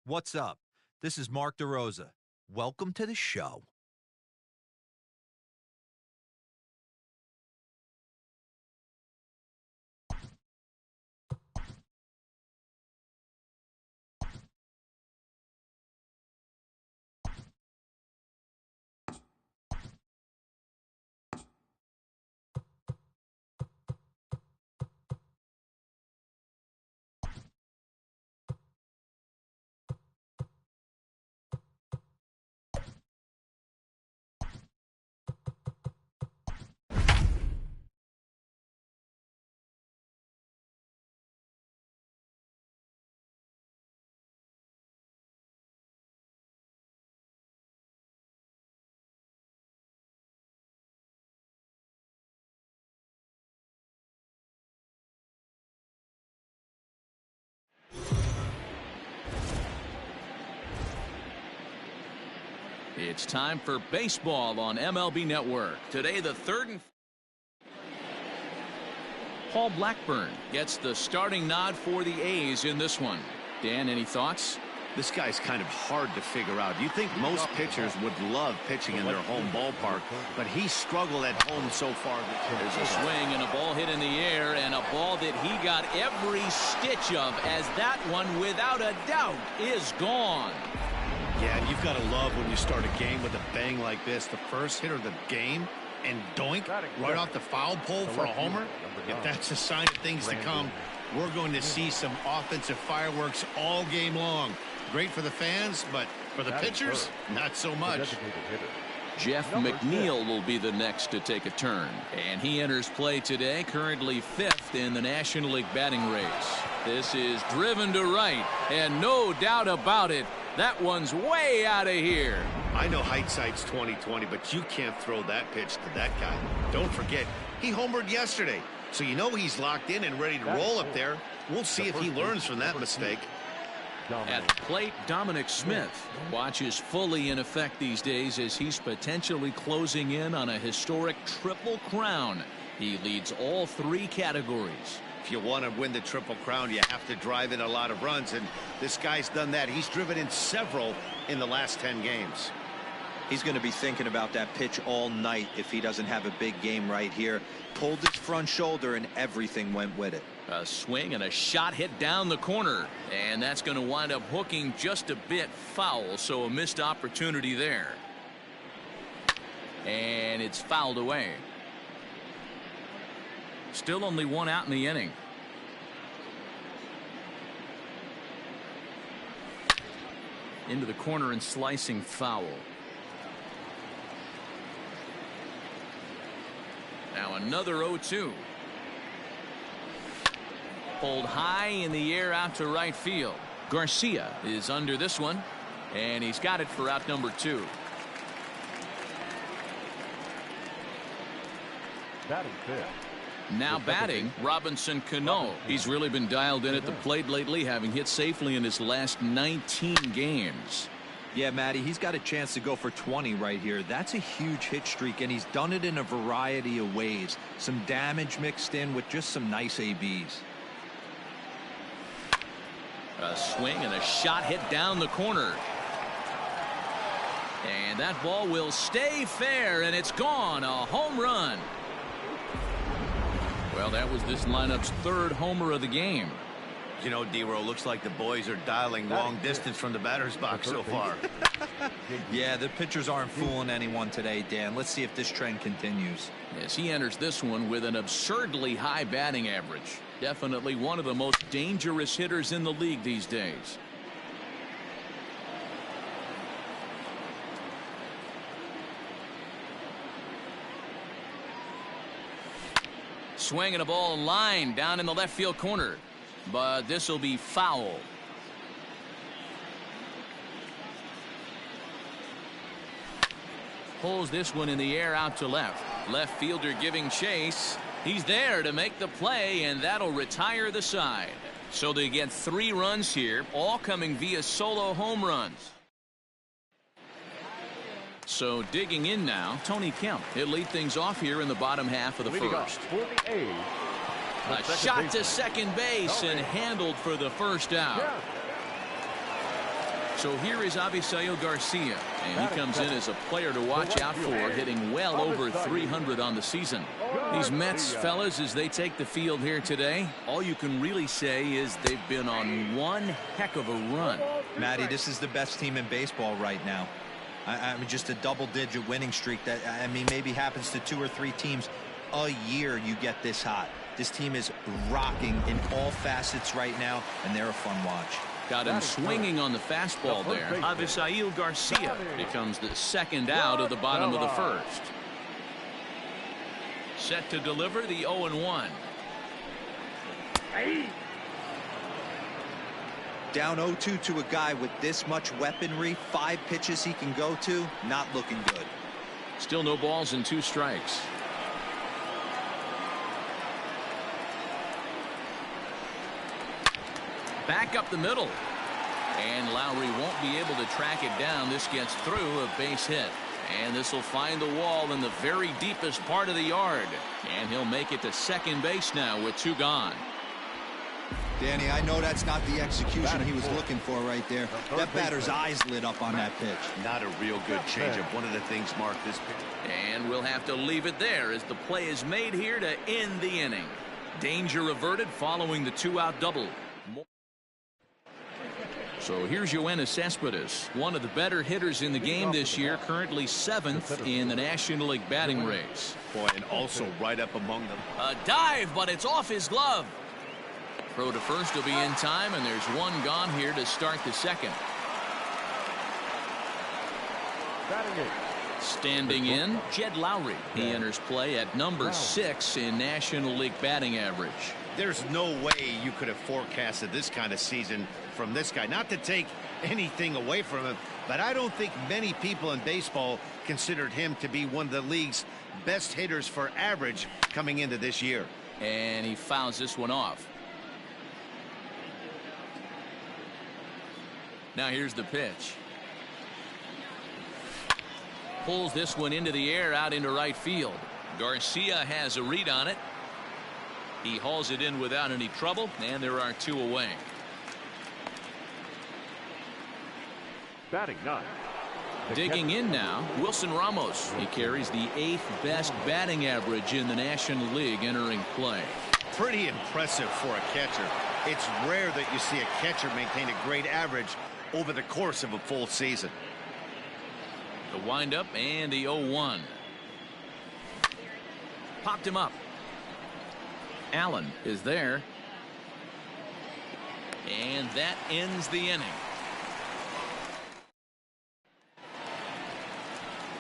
What's up? This is Mark DeRosa. Welcome to the show. It's time for baseball on MLB Network. Today, the third and Paul Blackburn gets the starting nod for the A's in this one. Dan, any thoughts? This guy's kind of hard to figure out. You think most pitchers would love pitching in their home ballpark, but he struggled at home so far. There's a swing and a ball hit in the air, and a ball that he got every stitch of, as that one, without a doubt, is gone. Yeah, and you've got to love when you start a game with a bang like this. The first hit of the game, and doink, right off the foul pole for a homer. If that's a sign of things to come, we're going to see some offensive fireworks all game long. Great for the fans, but for the pitchers, not so much. Jeff McNeil will be the next to take a turn, and he enters play today, currently 5th in the National League batting race. This is driven to right, and no doubt about it, that one's way out of here. I know hindsight's 20/20, but you can't throw that pitch to that guy. Don't forget, he homered yesterday, so you know he's locked in and ready to roll up there. We'll see if he learns from that mistake. At the plate, Dominic Smith. Watch is fully in effect these days as he's potentially closing in on a historic triple crown. He leads all 3 categories. If you want to win the Triple Crown, you have to drive in a lot of runs, and this guy's done that. He's driven in several in the last 10 games. He's going to be thinking about that pitch all night if he doesn't have a big game right here. Pulled his front shoulder, and everything went with it. A swing and a shot hit down the corner, and that's going to wind up hooking just a bit foul, so a missed opportunity there. And it's fouled away. Still only 1 out in the inning. Into the corner and slicing foul. Now another 0-2. Pulled high in the air out to right field. Garcia is under this one, and he's got it for out number 2. Batting fifth. Now batting, Robinson Cano. He's really been dialed in at the plate lately, having hit safely in his last 19 games. Yeah, Matty, he's got a chance to go for 20 right here. That's a huge hit streak, and he's done it in a variety of ways. Some damage mixed in with just some nice ABs. A swing and a shot hit down the corner. And that ball will stay fair, and it's gone. A home run. Well, that was this lineup's 3rd homer of the game. You know, D-Row, looks like the boys are dialing long distance from the batter's box so far. Yeah, the pitchers aren't fooling anyone today, Dan. Let's see if this trend continues. As he enters this one with an absurdly high batting average. Definitely one of the most dangerous hitters in the league these days. Swinging a ball line down in the left field corner, but this will be foul. Pulls this one in the air out to left. Left fielder giving chase. He's there to make the play, and that'll retire the side. So they get 3 runs here, all coming via solo home runs. So digging in now, Tony Kemp. He'll lead things off here in the bottom half of the first. A shot to second base and handled for the first out. So here is Avisail Garcia, and he comes in as a player to watch out for, hitting well over 300 on the season. These Mets fellas, as they take the field here today, all you can really say is they've been on one heck of a run. Matty, this is the best team in baseball right now. I mean, just a double-digit winning streak that, I mean, maybe happens to 2 or 3 teams a year. You get this hot. This team is rocking in all facets right now, and they're a fun watch. Got him swinging on the fastball there. Avisail Garcia becomes the second out of the bottom of the first. Set to deliver the 0-1. Down 0-2 to a guy with this much weaponry, 5 pitches he can go to, not looking good. Still no balls and 2 strikes. Back up the middle. And Lowry won't be able to track it down. This gets through, a base hit. And this will find the wall in the very deepest part of the yard. And he'll make it to second base now with 2 gone. Danny, I know that's not the execution he was looking for right there. That batter's eyes lit up on that pitch. Not a real good changeup. One of the things, Mark, this pitch. And we'll have to leave it there as the play is made here to end the inning. Danger averted following the 2-out double. So here's Yoenis Cespedes, one of the better hitters in the game this year, currently 7th in the National League batting race. Boy, and also right up among them. A dive, but it's off his glove. Throw to first will be in time, and there's 1 gone here to start the second. Standing in, Jed Lowry. He enters play at number 6 in National League batting average. There's no way you could have forecasted this kind of season from this guy. Not to take anything away from him, but I don't think many people in baseball considered him to be one of the league's best hitters for average coming into this year. And he fouls this one off. Now here's the pitch. Pulls this one into the air out into right field. Garcia has a read on it. He hauls it in without any trouble, and there are 2 away. Batting 9. Digging in now, Wilson Ramos. He carries the 8th best batting average in the National League entering play. Pretty impressive for a catcher. It's rare that you see a catcher maintain a great average over the course of a full season. The windup and the 0-1. Popped him up. Allen is there. And that ends the inning.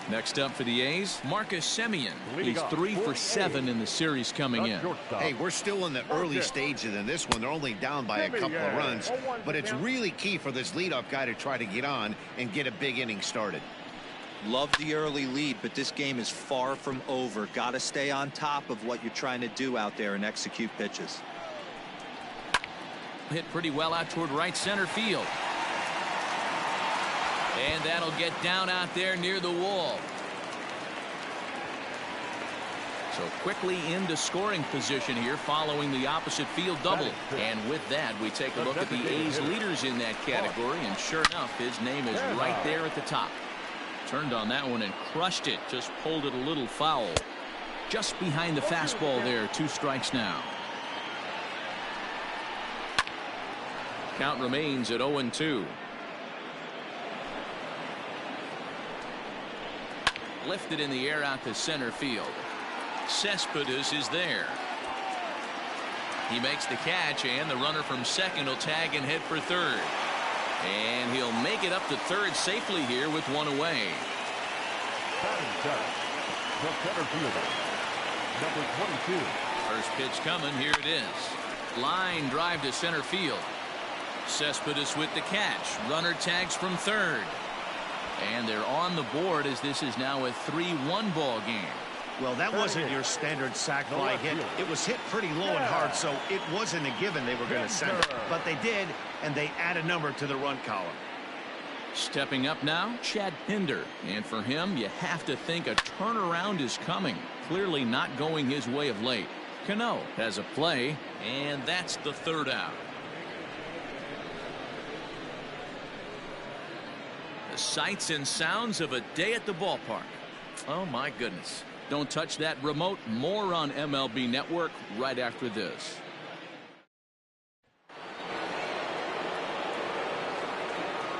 Next up for the A's, Marcus Semien. He's 3 for 7 in the series coming in. Hey, we're still in the early stages in this one. They're only down by a couple of runs, but it's really key for this leadoff guy to try to get on and get a big inning started. Love the early lead, but this game is far from over. Got to stay on top of what you're trying to do out there and execute pitches. Hit pretty well out toward right center field. And that'll get down out there near the wall. So quickly into scoring position here following the opposite field double. And with that, we take a look at the A's leaders in that category. And sure enough, his name is right there at the top. Turned on that one and crushed it. Just pulled it a little foul. Just behind the fastball there. 2 strikes now. Count remains at 0-2. Lifted in the air out to center field. Cespedes is there. He makes the catch, and the runner from second will tag and head for third. And he'll make it up to third safely here with 1 away. Number 22. First pitch coming. Here it is. Line drive to center field. Cespedes with the catch. Runner tags from third. And they're on the board as this is now a 3-1 ball game. Well, that wasn't your standard sac fly hit. It was hit pretty low and hard, so it wasn't a given they were going to send it. But they did, and they add a number to the run column. Stepping up now, Chad Pinder. And for him, you have to think a turnaround is coming. Clearly not going his way of late. Cano has a play, and that's the 3rd out. The sights and sounds of a day at the ballpark. Oh, my goodness. Don't touch that remote. More on MLB Network right after this.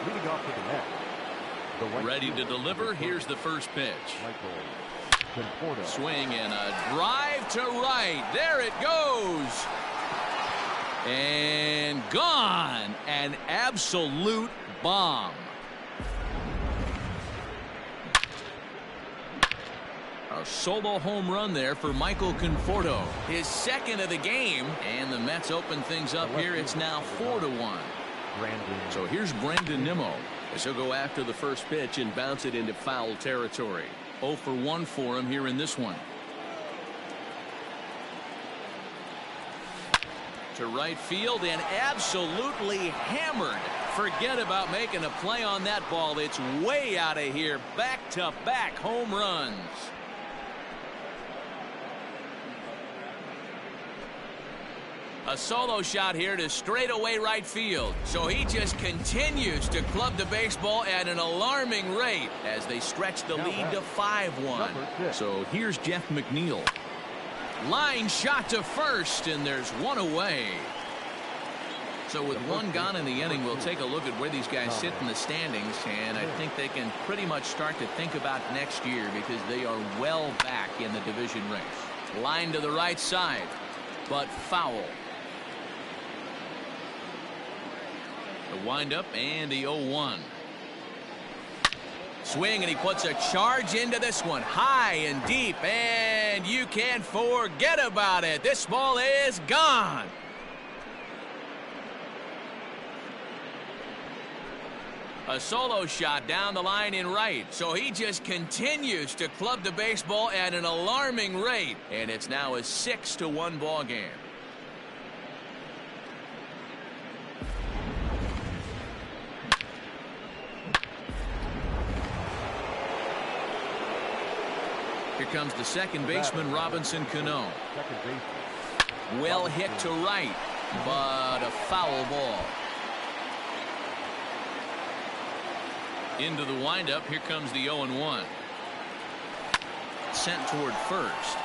Leading off with the net. Ready to deliver. Here's the first pitch. Swing and a drive to right. There it goes. And gone. An absolute bomb. A solo home run there for Michael Conforto. His second of the game. And the Mets open things up here. It's now 4-1. So here's Brandon Nimmo as he'll go after the first pitch and bounce it into foul territory. 0 for 1 for him here in this one. To right field and absolutely hammered. Forget about making a play on that ball. It's way out of here. Back-to-back home runs. A solo shot here to straightaway right field. So he just continues to club the baseball at an alarming rate as they stretch the lead to 5-1. So here's Jeff McNeil. Line shot to first, and there's one away. So with one gone in the inning, we'll take a look at where these guys sit in the standings, and I think they can pretty much start to think about next year because they are well back in the division race. Line to the right side, but foul. The windup and the 0-1. Swing, and he puts a charge into this one. High and deep, and you can't forget about it. This ball is gone. A solo shot down the line in right. So he just continues to club the baseball at an alarming rate. And it's now a 6-1 ball game. Here comes the second baseman, Robinson Cano. Well hit to right, but a foul ball. Into the windup. Here comes the 0-1. Sent toward first.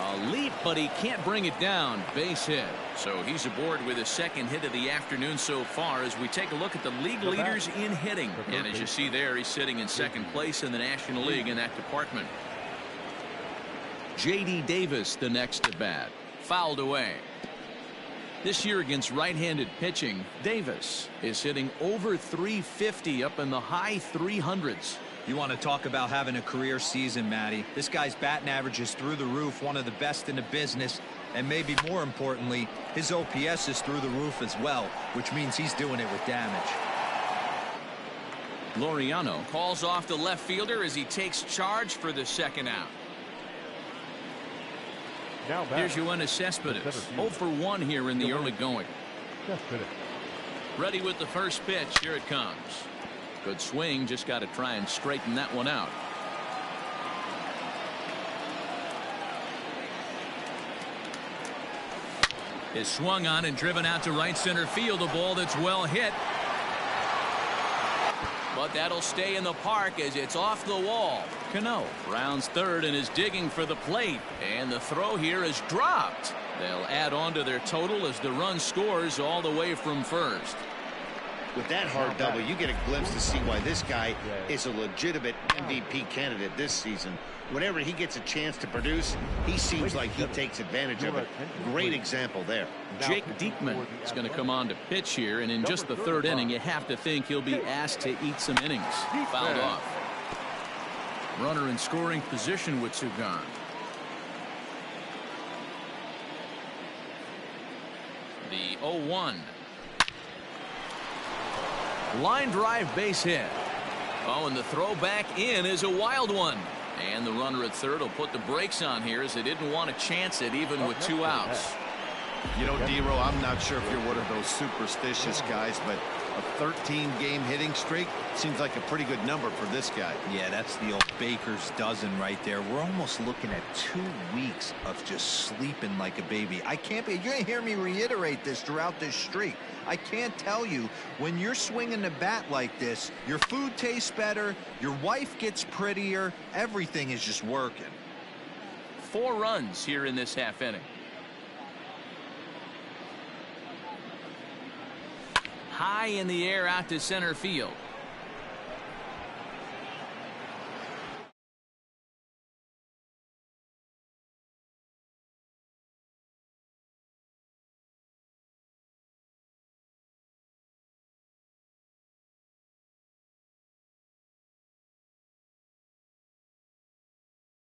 A leap, but he can't bring it down. Base hit. So he's aboard with his second hit of the afternoon so far as we take a look at the league leaders in hitting. And as you see there, he's sitting in second place in the National League in that department. J.D. Davis, the next to bat. Fouled away. This year against right-handed pitching, Davis is hitting over 350 up in the high 300s. You want to talk about having a career season, Matty. This guy's batting average is through the roof, one of the best in the business, and maybe more importantly, his OPS is through the roof as well, which means he's doing it with damage. Laureano calls off the left fielder as he takes charge for the second out. Here's Yoenis Cespedes, 0 for 1 here in the early going. Ready with the first pitch. Here it comes. Good swing. Just got to try and straighten that one out. Is swung on and driven out to right center field. A ball that's well hit. But that'll stay in the park as it's off the wall. Cano rounds third and is digging for the plate. And the throw here is dropped. They'll add on to their total as the run scores all the way from first. With that hard double, you get a glimpse to see why this guy is a legitimate MVP candidate this season. Whenever he gets a chance to produce, he seems like he takes advantage of it. Great example there. Jake Diekman is going to come on to pitch here, and in just the third inning, you have to think he'll be asked to eat some innings. Fouled off. Runner in scoring position with two gone. The 0-1. Line drive base hit. Oh, and the throw back in is a wild one. And the runner at third will put the brakes on here as they didn't want to chance it even with two outs. You know, D-Row, I'm not sure if you're one of those superstitious guys, but A 13-game hitting streak seems like a pretty good number for this guy. Yeah, that's the old baker's dozen right there. We're almost looking at 2 weeks of just sleeping like a baby. I can't be. You're going to hear me reiterate this throughout this streak. I can't tell you, when you're swinging the bat like this, your food tastes better, your wife gets prettier, everything is just working. 4 runs here in this half inning. High in the air out to center field.